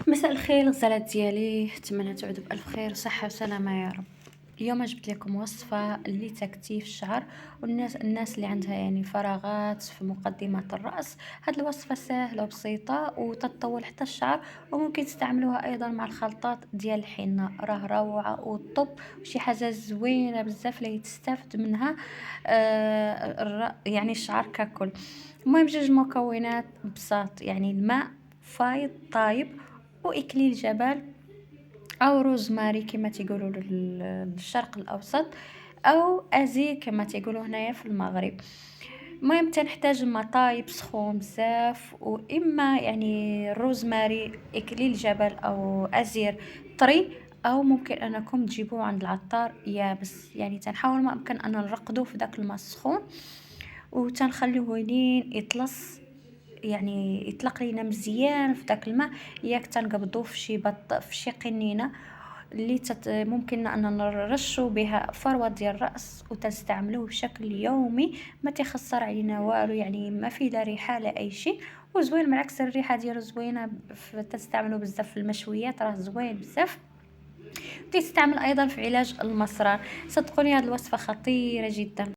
مساء الخير الغزالات ديالي، نتمنى تعودوا بألف خير وصحة وسلامة يا رب. اليوم جبت لكم وصفة لتكثيف الشعر، والناس اللي عندها يعني فراغات في مقدمات الرأس. هاد الوصفة سهلة وبسيطة وتطول حتى الشعر، وممكن تستعملوها أيضا مع الخلطات ديال الحنة، راه روعة وطب وشي حاجة زوينة بزاف اللي تستافد منها. يعني الشعر ككل. المهم جوج مكونات بساط، يعني الماء فايض طايب، وإكليل جبل أو روزماري كما تيقولوا للشرق الأوسط، أو أزير كما تيقولوا هنايا في المغرب. المهم تنحتاج ما طايب سخون بزاف، وإما يعني الروزماري إكليل جبل أو أزير طري، أو ممكن أنكم تجيبوه عند العطار يابس. يعني تنحاول ما أمكن أن نرقدوه في داك الماء السخون، وتنخليوه لين يطلص، يعني يطلق لينا مزيان في داك الماء. ياك تنقبضوه في شي في شي قنينه اللي ممكن ان نرشوا بها فروه ديال الراس، وتستعملوه بشكل يومي. ما تيخسر علينا والو، يعني ما فيه لا ريحه لا اي شيء، وزوين بالعكس الريحه ديالو زوينه. تستعملوا بزاف في المشويات، راه زوين بزاف. تستعمل ايضا في علاج المصران. صدقوني هذه الوصفه خطيره جدا.